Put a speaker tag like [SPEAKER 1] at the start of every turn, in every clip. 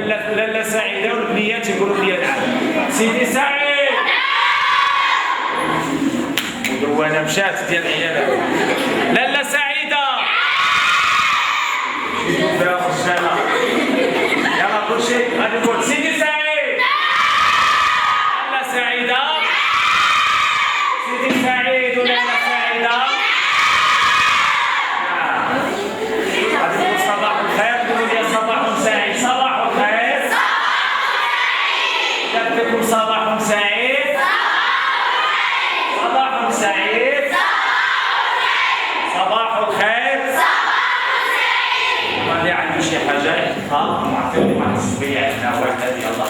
[SPEAKER 1] لاله سعيده والبنيات يقولوا لي نعم. سيدي سعيد وانا مشات ديال العيال. لاله سعيده فيها رجاله. يلا كل شيء غادي نقول سيدي سعيد. لاله سعيده. سيدي سعيد ولاله سعيده. غادي نقول صباح الخير. قولوا لي صباح سعيد. صباح الخير. لكم صباح سعيد. صباح سعيد. صباح الخير. ما عنده شي حاجه عطيني واحد الصبيه عندنا واحد هذه. يلا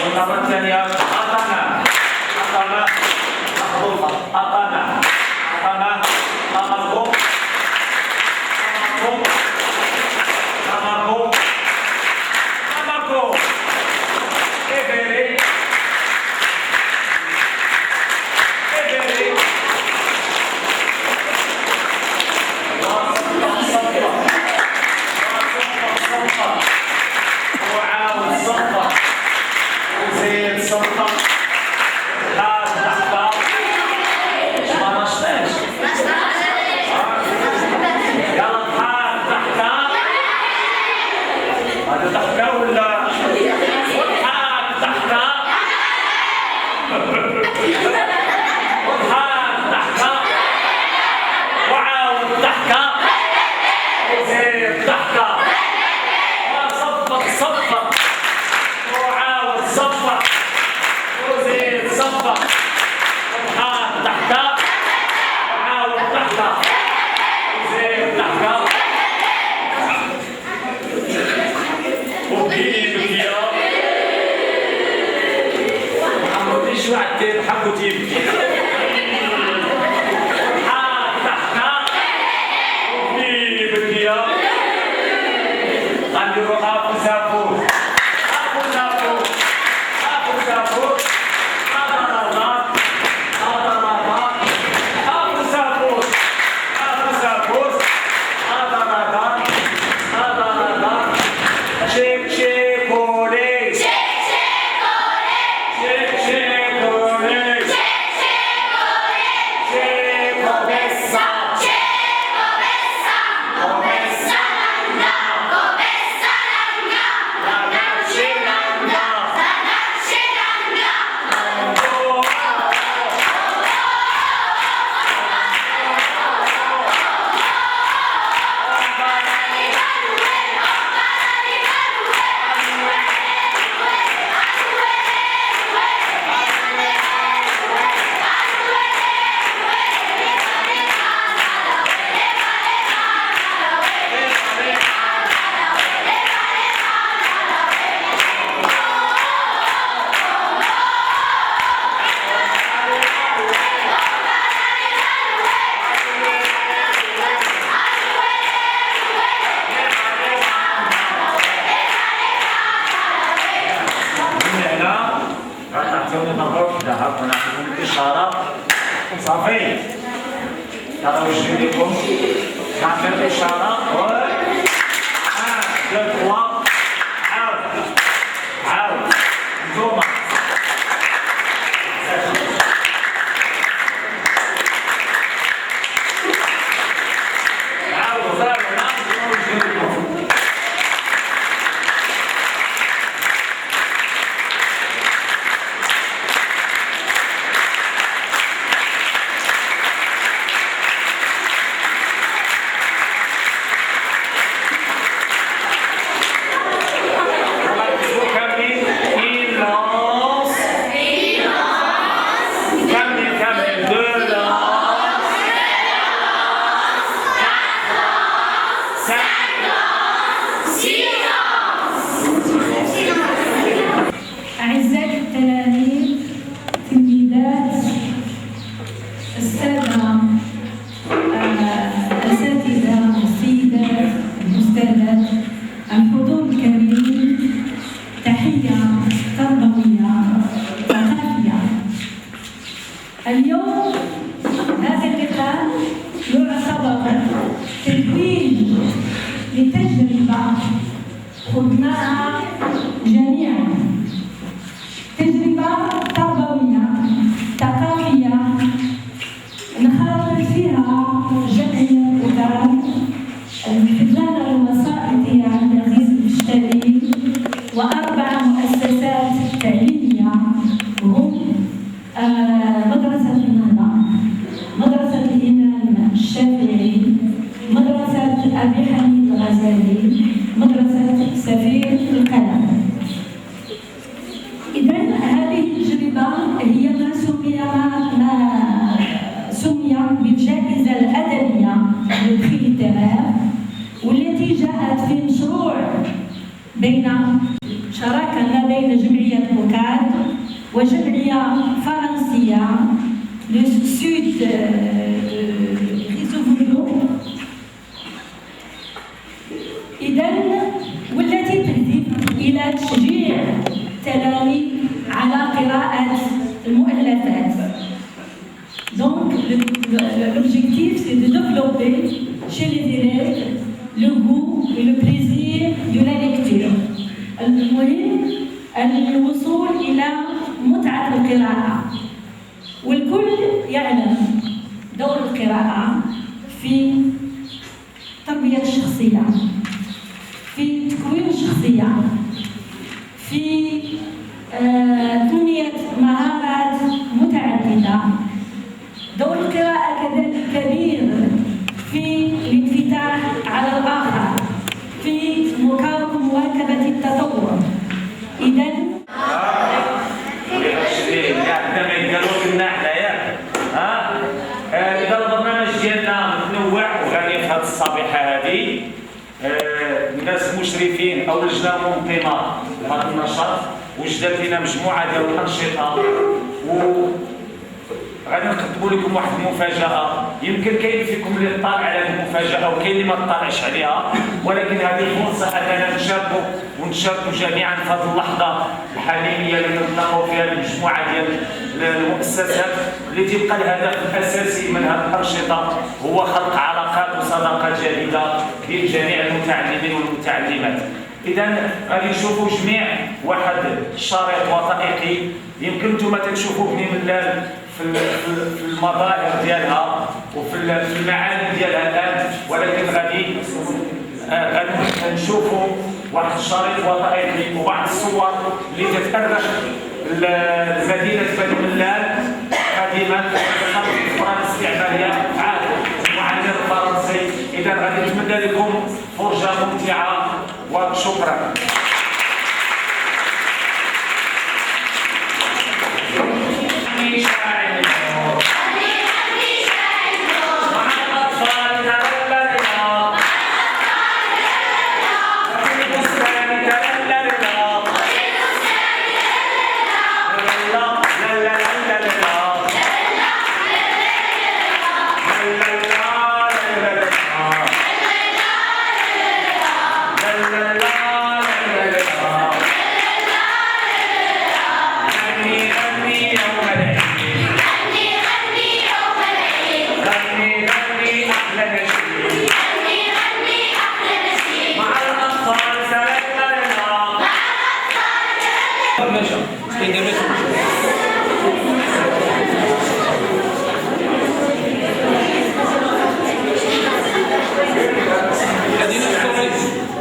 [SPEAKER 1] المرة الثانية أطنا أطنا مخلوطة أطنا أطنا أمركم أمركم أمركم أمركم إبري إبري وعاود صفة وزيد صفة حاج تحت ما نشطاش يلا حاج تحت هذا تحت ولا حاج تحت وحاج تحت وعاود تحت وزيد تحت صفق وعاود صفق وزيد صفق وحاط تحت وعاود تحت وزيد تحت وبكي يا محمد شو عدير حبو تيبكي وحاط تحت وبكي يا غنديرو ابو زافور ابو زافور ابو زافور هذا رمضان هذا رمضان ابو زافور ابو زافور هذا رمضان هذا رمضان شيك شيكولي شيك شيكولي شيك شيكولي شيكو بسا شيكو بسا وبسا ونعطيكم الإشارة صافي يلا واش ندير لكم نعطي الإشارة عاود عاود نتوما عاود زاروا واش ندير لكم
[SPEAKER 2] الحضور الكريم، تحية تربوية ثقافية. اليوم هذا اللقاء يعتبر تتويج لتجربة خضناها جميعا، تجربة تربوية ثقافية انخرطت فيها جمعية أوكاد الخزانة الوسائطية عبد العزيز البشتري و4 مؤسسات تعليمية هم مدرسة النهضة، مدرسة الإمام الشافعي، مدرسة أبي حميد الغزالي، مدرسة سفير القلم. إذن هذه التجربة هي ما سمي بالجائزة الأدبية للبخي ليتيرير، والتي جاءت في مشروع شراكة ما بين جمعية أوكاد وجمعية فرنسية لسود ريزوفولو. إذن والتي تهدف إلى تشجيع التلاميذ على قراءة المؤلفات. Donc, l'objectif, c'est de développer chez les élèves le goût et le plaisir de la lecture. المهم الوصول إلى متعة القراءة، والكل يعلم دور القراءة في تربية الشخصية، في تكوين الشخصية، في تنمية مهارات متعددة. دور القراءة كذلك كبير في الانفتاح على الآخر، في مواكبة التطور. إذن
[SPEAKER 1] عندما يقالوا لنا حنايا إذا البرنامج ديالنا متنوع وغادي في هذه الصبيحة هذه الناس مشرفين أو لجنة منظمة لهذا النشاط وجدت لنا مجموعة ديال الأنشطة غادي نقدموا لكم واحد المفاجأة. يمكن كاين فيكم اللي طالع على هذه المفاجأة وكاين اللي ما طالعش عليها، ولكن هذه فرصة أننا نشاركوا جميعا في هذه اللحظة الحالمية اللي نلتقوا فيها المجموعة ديال المؤسسات التي تبقى الهدف الأساسي من هذه الأنشطة هو خلق علاقات وصداقات جديدة بين جميع المتعلمين والمتعلمات. إذا غادي نشوفوا جميع واحد الشريط وثائقي يمكن نتوما تشوفوا بني ملال في المظاهر ديالها وفي المعاني ديالها الآن، ولكن غادي نشوفوا واحد الشريط وثائقي وبعض الصور اللي تتأرخ مدينة بني ملال قديما قبل الفترة الاستعمارية عهد المعمر الفرنسي. إذا غادي نتمنى لكم فرجة ممتعة وشكرا.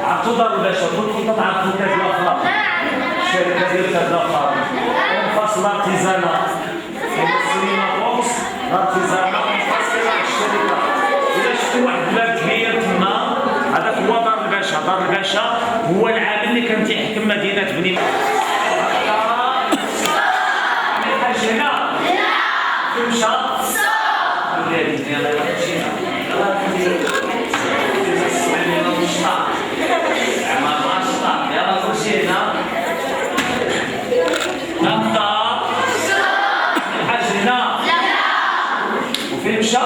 [SPEAKER 1] عطوا الباشا كلكم تعرفوا كاز الافراد الشركه ديال كاز الافراد منفصل ارتيزانا سليمه بوكس ارتيزانا منفصل الشركه. اذا شفتوا واحد الباب كبير تما هذاك هو دار الباشا. دار الباشا هو العامل اللي كان تيحكم مدينه بني ملال. هنا تمشى وفين مشى؟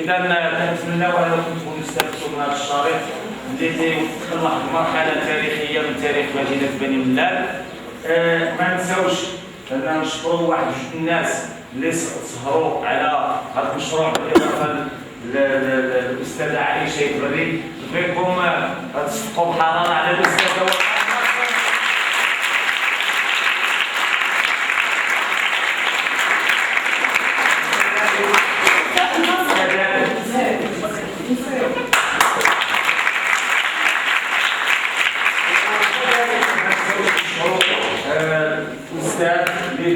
[SPEAKER 1] اذا كنتمناو انكم تكونوا استفدتوا من هذا الشريط اللي تيوثق واحد المرحله تاريخيه من تاريخ مدينه بني ملال. ما نساوش اننا نشكروا واحد جوج الناس اللي سهروا على هذا المشروع، بالاضافه للاستاذه عائشه يبري. بغيتكم تصفقوا بحراره على الاستاذه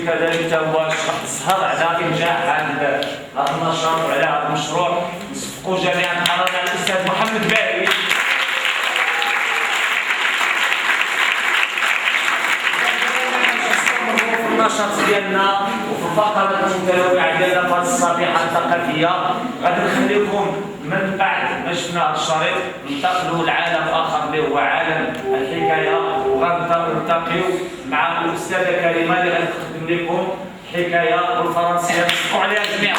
[SPEAKER 1] كذلك هو سهر على انجاح هذا النشاط وعلى هذا المشروع. نصفقوا جميعا حضرنا الاستاذ محمد باهي. في النشاط ديالنا وفي الفقرات المتنوعه ديالنا في هذه الصفيحه الثقافيه غادي نخليكم من بعد ما شفنا هذا الشريط ننتقلوا لعالم اخر اللي هو عالم الحكايه، وغنلتقيو مع الاستاذه كريمه اللي غتقدم لكم حكايه بالفرنسيه. نشكروا عليها جميعا.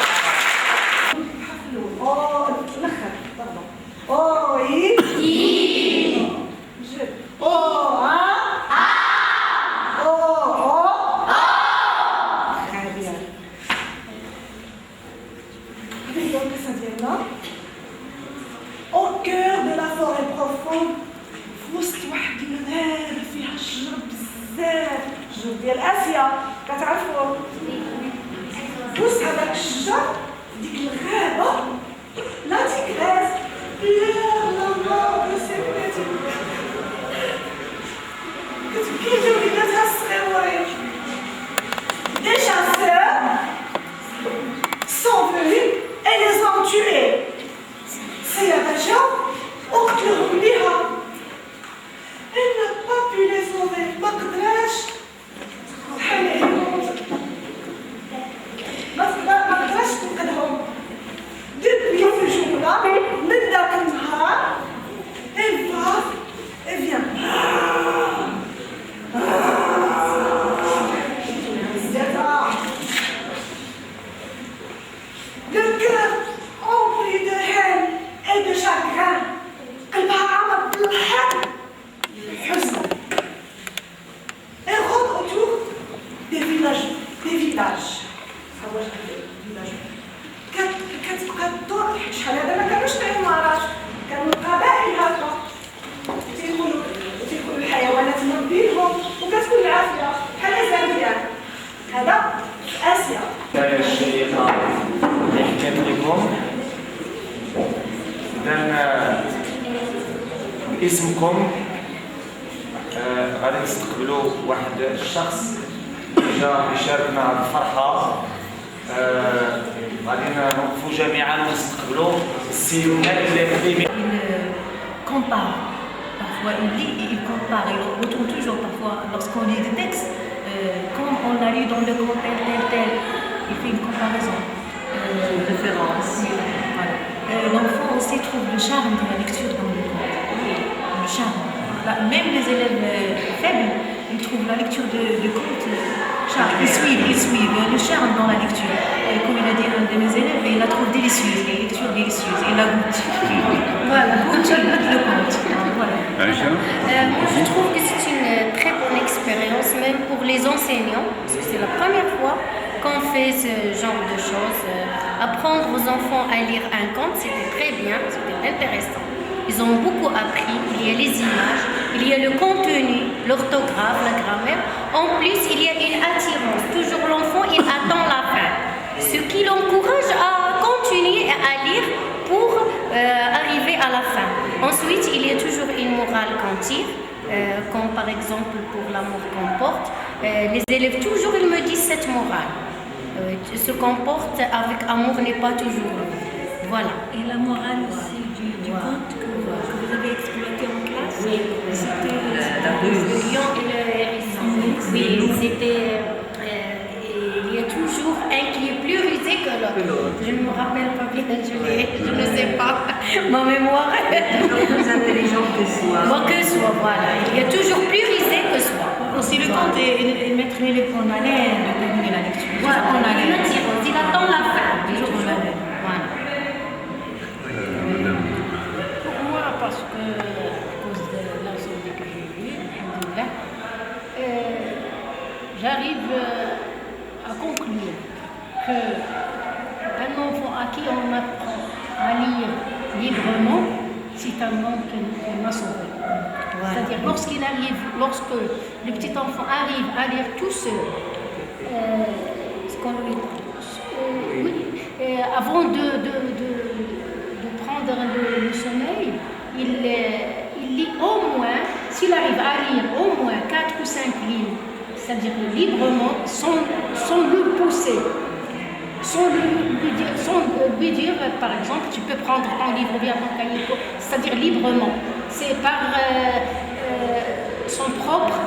[SPEAKER 3] Au cœur de la forêt profonde, وسط واحد الغابة فيها شجر بزاف، شجر ديال آسيا، كتعرفوا؟ وسط هذاك الشجر ديك الغابة لا تيكراز كتبكي لي وليداتها الصغيورين. Des chasseurs sont venus et les ont tués. سيادة جاو وقتلهم بها. Elle n'a pas pu les sauver. ما قدراش ما قدراش تنقذهم. Depuis ce jour-là, من ذاك النهار elle va et vient. Le cœur empli de haine et de chagrin. قلبها عامر بالحزن. Elle rôde autour des villages. كتبقى تدور شحال هذا ما كانوش العمارات، كانوا القبائل هكا تيكونوا الحيوانات مربينهم وكتكون العافيه بحال زامبيا. هذا في اسيا.
[SPEAKER 1] الحكايه الشيقه اللي حكيت لكم. إذا باسمكم غادي نستقبلوا واحد الشخص جا يشاركنا هذه الفرحه. غادي نوقفوا جميعا ونستقبلوا السي منال.
[SPEAKER 4] Compare. Parfois il lit et il compare. Il retrouve toujours parfois lorsqu'on lit des textes, comme on l'a lu dans le commentaire tel, il fait une comparaison. Référence. Voilà. L'enfant aussi trouve le charme de la lecture dans le conte. Le charme. Même les élèves faibles, ils trouvent la lecture de conte charme. Ils suivent le charme dans la lecture. Et comme il a dit un de mes élèves, il la trouve délicieuse, la lecture délicieuse. Il la goûte. Voilà, goûte le conte. Voilà.
[SPEAKER 5] Moi, je trouve que c'est une très bonne expérience, même pour les enseignants, parce que c'est la première fois qu'on fait ce genre de choses. Apprendre aux enfants à lire un conte, c'était très bien, c'était intéressant. Ils ont beaucoup appris, il y a les images, il y a le contenu, l'orthographe, la grammaire. En plus, il y a une attirance. Toujours l'enfant, il attend la fin. Ce qui l'encourage à continuer à lire pour arriver à la fin. Ensuite, il y a toujours une morale qu'on tire, comme par exemple pour l'amour qu'on porte. Les élèves, toujours, ils me disent cette morale. Se comporte avec amour n'est pas toujours lourd. Voilà.
[SPEAKER 4] Et la morale aussi du conte que vous avez exploité en classe, c'était
[SPEAKER 5] Le lion et le hérisson. Oui, c'était. Il y a toujours un qui est plus rusé que l'autre. Je ne me rappelle pas bien, je ne sais pas. Ma mémoire.
[SPEAKER 4] plus intelligent que soi.
[SPEAKER 5] Que soi, voilà. Il y a toujours plus rusé que soi.
[SPEAKER 4] Aussi le conte et mettre l'élève en haleine de terminer la lecture.
[SPEAKER 5] Voilà,
[SPEAKER 4] On a
[SPEAKER 5] il attend la fin.
[SPEAKER 4] toujours en haleine.
[SPEAKER 5] Voilà.
[SPEAKER 6] j'arrive à conclure qu'un enfant à qui on apprend à lire librement, c'est un homme qui m'a sauvé. C'est-à-dire lorsque le petit enfant arrive à lire tout seul, avant de prendre le sommeil, il lit au moins, s'il arrive à lire au moins 4 ou 5 lignes, c'est-à-dire librement, sans le pousser, sans lui dire, par exemple, tu peux prendre ton livre ou bien ton cahier, c'est-à-dire librement. C'est par son propre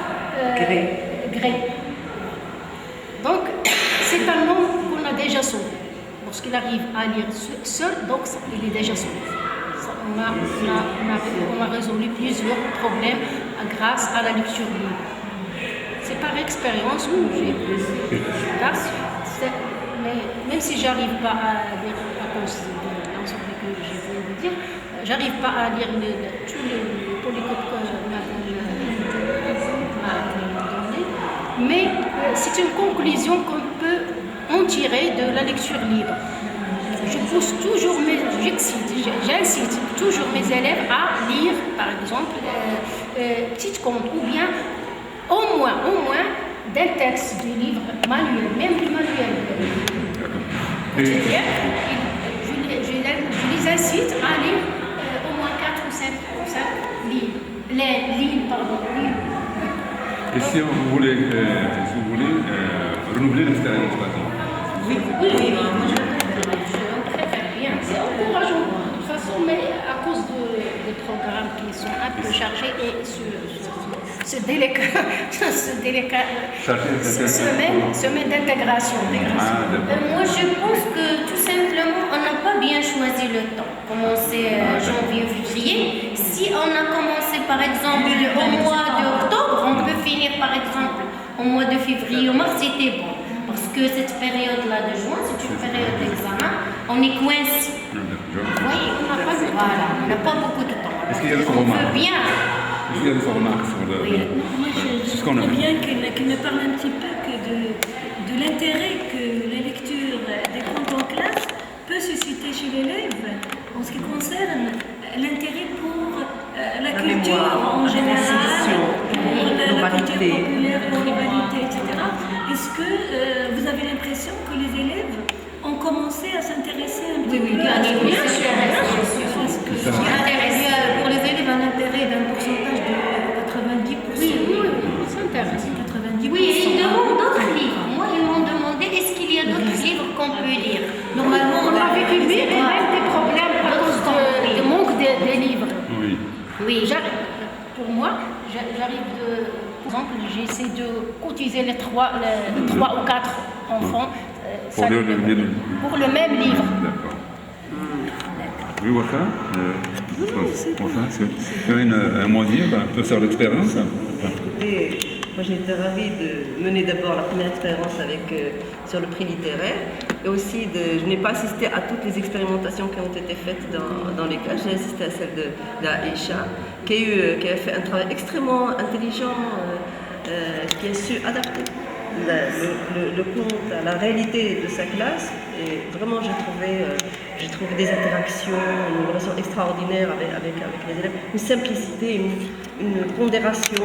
[SPEAKER 6] gré. Donc, c'est un homme qu'on a déjà sauvé. Lorsqu'il arrive à lire seul, donc il est déjà sauvé. On a résolu plusieurs problèmes grâce à la lecture libre. C'est par expérience que j'ai mais même si j'arrive pas à lire à cause de l'ensemble que je viens de dire, j'arrive pas à lire tous les polycopies que madame m'a donné, mais c'est une conclusion qu'on peut en tirer de la lecture libre. Je pousse toujours j'incite toujours mes élèves à lire, par exemple, petite conte, ou bien au moins d'un texte du livre manuel, même du manuel quotidien. Je les incite à lire au moins 4 ou 5 livres.
[SPEAKER 7] Et si vous voulez renouveler l'expérience, par exemple?
[SPEAKER 6] Oui, moi je préfère bien. C'est encourageant de toute façon, mais à cause des programmes qui sont un peu chargés et ce semaine d'intégration.
[SPEAKER 5] Moi, je pense que tout simplement, on n'a pas bien choisi le temps. Commencer janvier ou février. Si on a commencé, par exemple, au mois d'octobre, on peut finir, par exemple, au mois de février ou mars, c'était bon. Parce que cette période-là de juin, c'est une période d'examen, on est coincé. Oui, on n'a pas beaucoup de temps.
[SPEAKER 7] Est-ce qu'il y a des
[SPEAKER 5] on veut bien.
[SPEAKER 7] Est-ce qu'il y a des remarques sur le...
[SPEAKER 2] Moi, je
[SPEAKER 7] qu'on a
[SPEAKER 2] voudrais
[SPEAKER 7] vu.
[SPEAKER 2] bien qu'il me parle un petit peu de l'intérêt que la lecture des contes en classe peut susciter chez l'élève en ce qui concerne l'intérêt pour la culture en général, pour la culture populaire, pour l'humanité, etc. Est-ce que vous avez l'impression que les élèves ont commencé à s'intéresser un petit peu à ce
[SPEAKER 5] bien sûr.
[SPEAKER 6] Pour les élèves, un intérêt d'un pourcentage de 90%.
[SPEAKER 5] Oui, ça intéresse.
[SPEAKER 6] 90%.
[SPEAKER 5] Oui, et ils demandent d'autres livres. Moi, ils m'ont demandé est-ce qu'il y a d'autres livres qu'on peut lire.
[SPEAKER 6] Normalement, on a vécu même des problèmes à cause du manque des livres.
[SPEAKER 5] Oui.
[SPEAKER 6] Pour moi, j'arrive par exemple, j'essaie de cotiser les 3 ou 4 enfants pour le même livre.
[SPEAKER 7] D'accord. Oui, Wafa, c'est un mot à dire, un peu sur l'expérience.
[SPEAKER 8] Écoutez, moi j'ai été ravie de mener d'abord la première expérience sur le prix littéraire et aussi je n'ai pas assisté à toutes les expérimentations qui ont été faites dans les classes. J'ai assisté à celle d'Aïcha qui a fait un travail extrêmement intelligent, qui a su adapter le conte à la réalité de sa classe. Et vraiment j'ai trouvé des interactions, une relation extraordinaire avec les élèves, une simplicité, une pondération.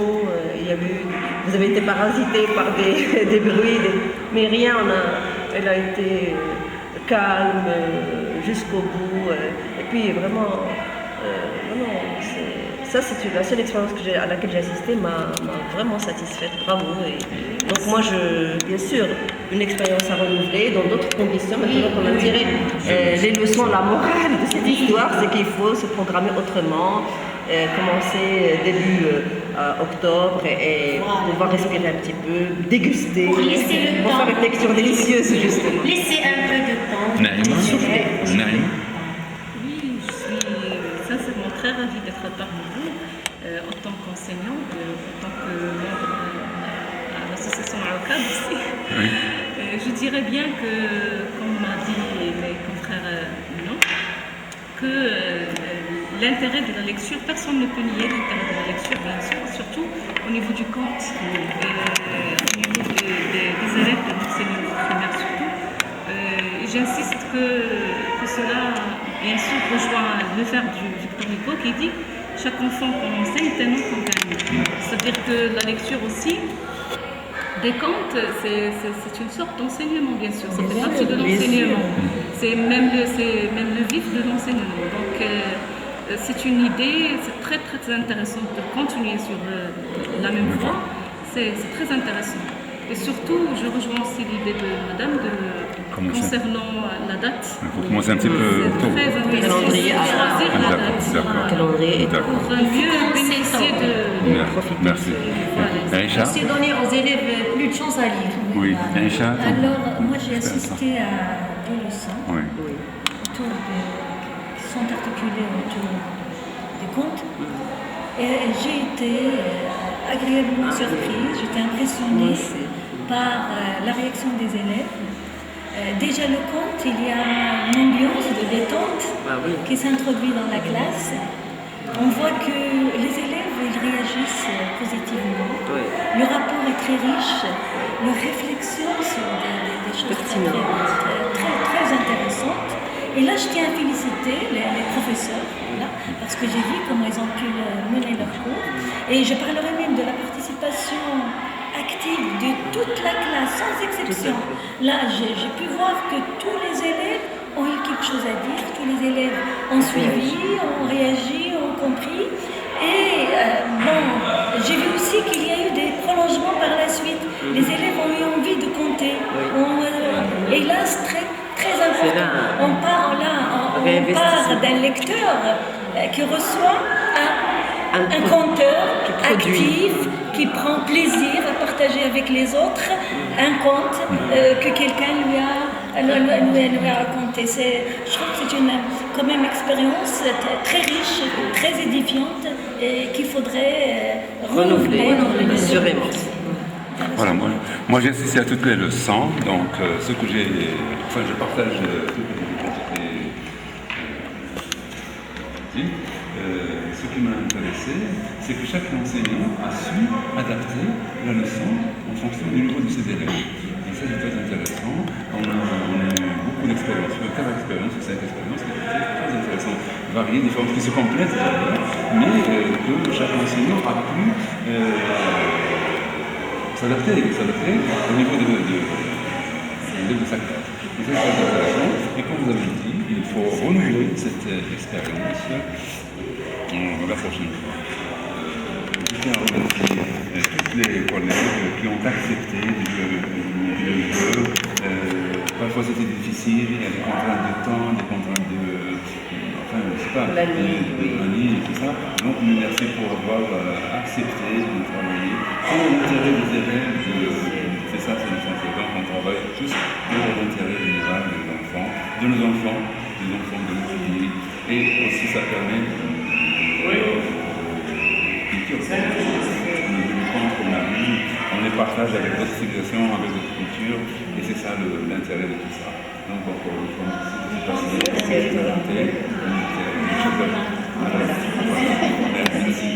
[SPEAKER 8] Vous avez été parasité par des bruits, mais rien, elle a été calme jusqu'au bout. Et puis vraiment, ça c'est la seule expérience à laquelle j'ai assisté m'a vraiment satisfaite. Bravo. Et donc moi, bien sûr, une expérience à renouveler dans d'autres conditions. Maintenant qu'on a tiré les leçons, la morale de cette histoire, c'est qu'il faut se programmer autrement, commencer début octobre et pouvoir respirer un petit peu, déguster,
[SPEAKER 5] Pour laisser le
[SPEAKER 8] pour
[SPEAKER 5] temps.
[SPEAKER 8] faire une lecture délicieuse justement.
[SPEAKER 5] Laissez un peu de temps.
[SPEAKER 7] Naïma.
[SPEAKER 9] Oui, je suis sincèrement très ravie d'être parmi vous en tant qu'enseignante, en tant que membre à l'association Aokab aussi.
[SPEAKER 7] Oui.
[SPEAKER 9] Je dirais bien que, comme m'a dit mes confrères, non, que l'intérêt de la lecture, personne ne peut nier l'intérêt de la lecture, bien sûr, surtout au niveau du conte, au niveau des élèves de l'enseignement primaire surtout. J'insiste que cela, bien sûr, rejoint le vers du Victor Hugo qui dit « Chaque enfant qu'on enseigne est un enfant gagne ». C'est-à-dire que la lecture aussi, des contes, c'est une sorte d'enseignement, bien sûr. Ça fait partie de l'enseignement. C'est même le vif de l'enseignement. Donc, c'est une idée, c'est très, très intéressant de continuer sur la même voie. C'est très intéressant. Et surtout, je rejoins aussi l'idée de madame concernant la date.
[SPEAKER 7] Il faut commencer un petit peu tôt.
[SPEAKER 9] C'est très intéressant de choisir la date.
[SPEAKER 8] Calendrier
[SPEAKER 9] Pour mieux bénéficier de...
[SPEAKER 7] Merci. Aïcha?
[SPEAKER 4] C'est donner aux élèves plus de chance à lire.
[SPEAKER 7] Oui, Aïcha?
[SPEAKER 2] Alors, moi j'ai assisté à deux leçons
[SPEAKER 7] Oui.
[SPEAKER 2] qui sont articulées autour des contes. Et j'ai été agréablement surprise, j'étais impressionnée par la réaction des élèves. Déjà le conte, il y a une ambiance de détente qui s'introduit dans la classe. On voit que les élèves ils réagissent positivement. Le rapport est très riche, leur réflexion sur des choses très intéressantes. Et là, je tiens à féliciter les professeurs, voilà, parce que j'ai vu comment ils ont pu mener leur cours. Et je parlerai même de la participation active de toute la classe, sans exception. Là, j'ai pu voir que tous les élèves ont eu quelque chose à dire, tous les élèves ont suivi, ont réagi, ont compris. Et j'ai vu aussi qu'il y a eu des prolongements par la suite. Les élèves ont eu envie de compter. Et là, c'est très important. On parle d'un lecteur qui reçoit un conteur actif, qui prend plaisir à partager avec les autres un conte que quelqu'un lui a raconté. Je trouve que c'est quand même expérience très riche, très édifiante et qu'il faudrait renouveler.
[SPEAKER 8] Assurément.
[SPEAKER 7] Voilà, moi j'ai assisté à toutes les leçons, donc je partage ce que j'ai dit. Ce qui m'a intéressé, c'est que chaque enseignant a su adapter la leçon en fonction du niveau de ses élèves. Et ça, c'est très intéressant. On a eu beaucoup d'expériences, 4 expériences, 5 expériences, qui étaient très intéressantes, variées, différentes, qui se complètent, mais que chaque enseignant a pu s'adapter au niveau de sa classe. Et ça, c'est très intéressant. Et comme vous avez dit, il faut renouveler cette expérience la prochaine fois. Je tiens à remercier toutes les collègues qui ont accepté le jeu. Parfois c'était difficile, il y a des contraintes de temps, des contraintes la ligne et tout ça. Donc merci pour avoir accepté de travailler. Pour l'intérêt des élèves, c'est ça, c'est le sens. Donc on travaille juste pour l'intérêt général de nos enfants, de nos familles. Et aussi ça permet on les partage avec d'autres civilisations, avec d'autres cultures, et c'est ça l'intérêt de tout ça. Donc encore une fois, merci. Merci.